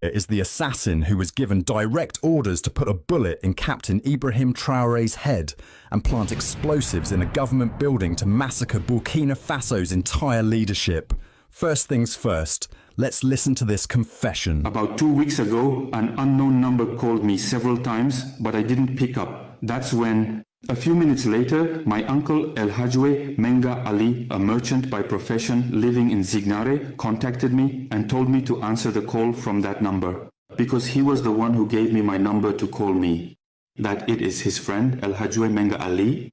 is the assassin who was given direct orders to put a bullet in Captain Ibrahim Traoré's head and plant explosives in a government building to massacre Burkina Faso's entire leadership. First things first, let's listen to this confession. About 2 weeks ago, an unknown number called me several times, but I didn't pick up. That's when, a few minutes later, my uncle El Hajwe Menga Ali, a merchant by profession living in Zignare, contacted me and told me to answer the call from that number, because he was the one who gave me my number to call me. That it is his friend El Hajwe Menga Ali.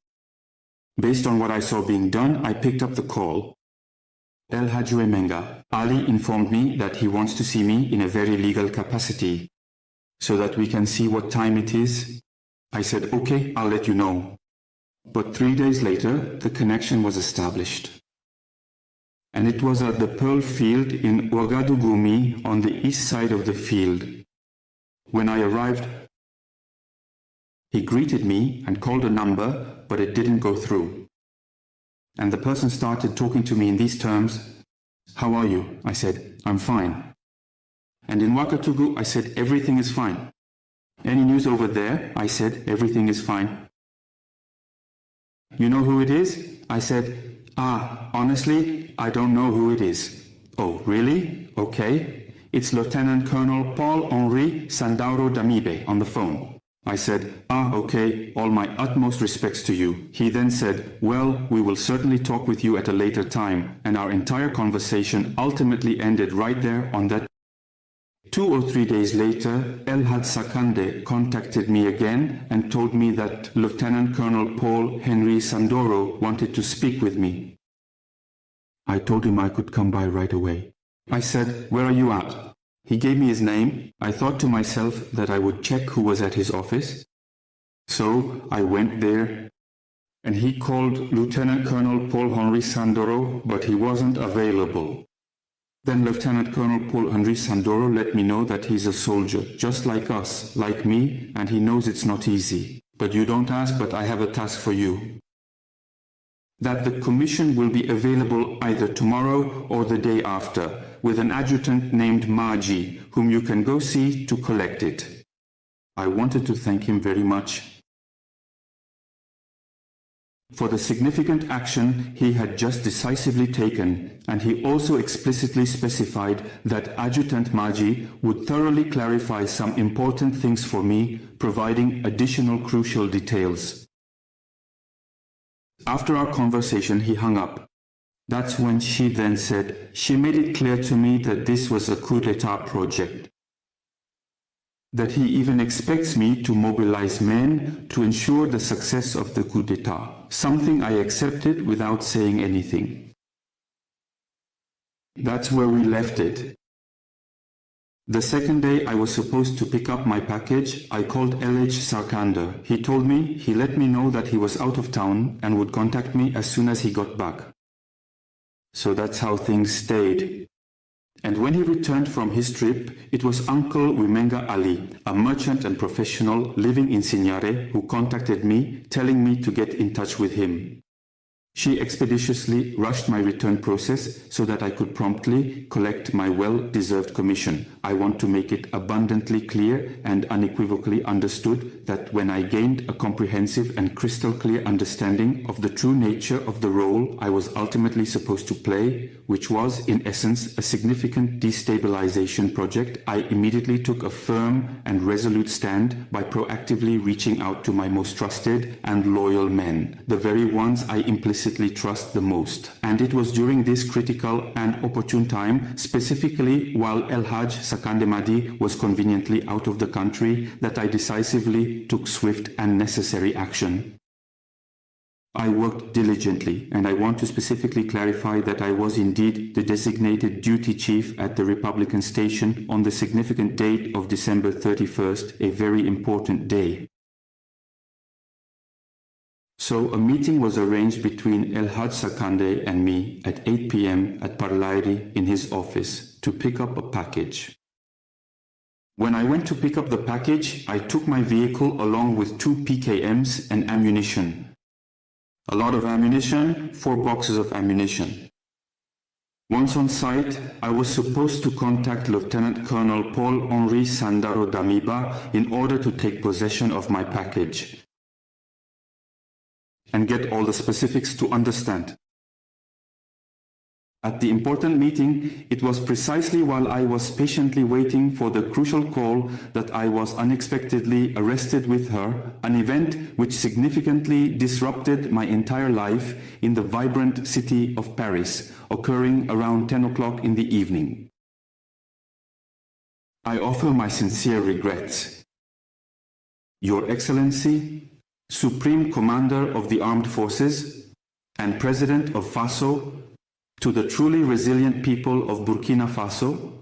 Based on what I saw being done, I picked up the call. El Hajwe Menga Ali informed me that he wants to see me in a very legal capacity, so that we can see what time it is. I said, okay, I'll let you know. But 3 days later, the connection was established. And it was at the Pearl Field in Ouagadougou on the east side of the field. When I arrived, he greeted me and called a number, but it didn't go through. And the person started talking to me in these terms. How are you? I said, I'm fine. And in Ouagadougou, I said, everything is fine. Any news over there? I said, everything is fine. You know who it is? I said, honestly, I don't know who it is. Oh, really? Okay. It's Lieutenant Colonel Paul-Henri Sandauro Damibe on the phone. I said, okay, all my utmost respects to you. He then said, well, we will certainly talk with you at a later time, and our entire conversation ultimately ended right there on that. 2 or 3 days later, El Had Sakande contacted me again and told me that Lieutenant Colonel Paul-Henri Sandoro wanted to speak with me. I told him I could come by right away. I said, where are you at? He gave me his name. I thought to myself that I would check who was at his office. So I went there, and he called Lieutenant Colonel Paul-Henri Sandoro, but he wasn't available. Then Lieutenant Colonel Paul-Henri Sandoro let me know that he's a soldier, just like us, like me, and he knows it's not easy. But you don't ask, but I have a task for you. That the commission will be available either tomorrow or the day after, with an adjutant named Maji, whom you can go see to collect it. I wanted to thank him very much for the significant action he had just decisively taken, and he also explicitly specified that Adjutant Maji would thoroughly clarify some important things for me, providing additional crucial details. After our conversation, he hung up. That's when she then said, she made it clear to me that this was a coup d'etat project. That he even expects me to mobilize men to ensure the success of the coup d'etat, something I accepted without saying anything. That's where we left it. The second day I was supposed to pick up my package, I called LH Sarkander. He told me, he let me know that he was out of town and would contact me as soon as he got back. So that's how things stayed. And when he returned from his trip, it was Uncle Wimenga Ali, a merchant and professional living in Zignare, who contacted me, telling me to get in touch with him. She expeditiously rushed my return process so that I could promptly collect my well-deserved commission. I want to make it abundantly clear and unequivocally understood that when I gained a comprehensive and crystal clear understanding of the true nature of the role I was ultimately supposed to play, which was, in essence, a significant destabilization project, I immediately took a firm and resolute stand by proactively reaching out to my most trusted and loyal men, the very ones I implicitly trust the most. And it was during this critical and opportune time, specifically while El Haj Sakande Madi was conveniently out of the country, that I decisively took swift and necessary action. I worked diligently, and I want to specifically clarify that I was indeed the designated duty chief at the Republican station on the significant date of December 31st, a very important day. So a meeting was arranged between El Had Sakande and me at 8 p.m. at Parlairi in his office to pick up a package. When I went to pick up the package, I took my vehicle along with 2 PKMs and ammunition. A lot of ammunition, 4 boxes of ammunition. Once on site, I was supposed to contact Lieutenant Colonel Paul-Henri Sandaro Damiba in order to take possession of my package and get all the specifics to understand. At the important meeting, it was precisely while I was patiently waiting for the crucial call that I was unexpectedly arrested with her, an event which significantly disrupted my entire life in the vibrant city of Paris, occurring around 10 o'clock in the evening. I offer my sincere regrets. Your Excellency, Supreme Commander of the Armed Forces and President of Faso, to the truly resilient people of Burkina Faso,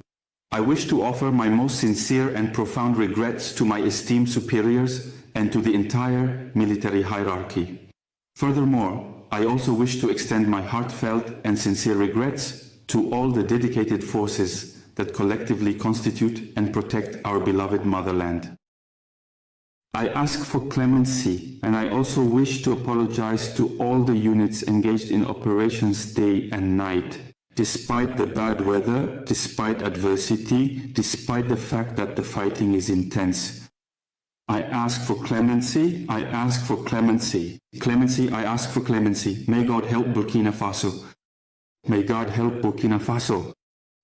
I wish to offer my most sincere and profound regrets to my esteemed superiors and to the entire military hierarchy. Furthermore, I also wish to extend my heartfelt and sincere regrets to all the dedicated forces that collectively constitute and protect our beloved motherland. I ask for clemency, and I also wish to apologize to all the units engaged in operations day and night. Despite the bad weather, despite adversity, despite the fact that the fighting is intense. I ask for clemency, I ask for clemency. Clemency, I ask for clemency. May God help Burkina Faso. May God help Burkina Faso.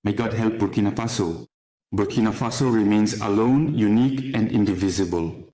May God help Burkina Faso. Burkina Faso remains alone, unique, and indivisible.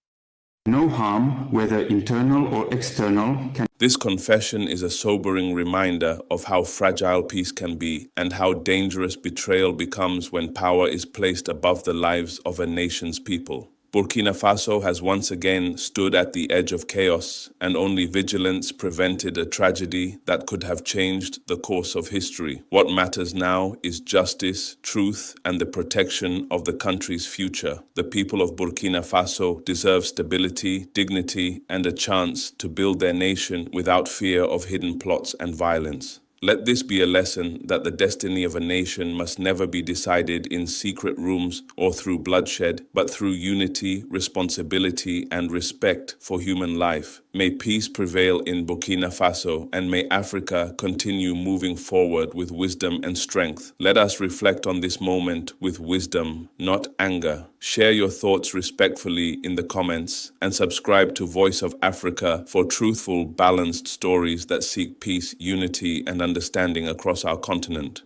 No harm, whether internal or external, can... This confession is a sobering reminder of how fragile peace can be and how dangerous betrayal becomes when power is placed above the lives of a nation's people. Burkina Faso has once again stood at the edge of chaos, and only vigilance prevented a tragedy that could have changed the course of history. What matters now is justice, truth, and the protection of the country's future. The people of Burkina Faso deserve stability, dignity, and a chance to build their nation without fear of hidden plots and violence. Let this be a lesson that the destiny of a nation must never be decided in secret rooms or through bloodshed, but through unity, responsibility, and respect for human life. May peace prevail in Burkina Faso, and may Africa continue moving forward with wisdom and strength. Let us reflect on this moment with wisdom, not anger. Share your thoughts respectfully in the comments, and subscribe to Voice of Africa for truthful, balanced stories that seek peace, unity, and understanding across our continent.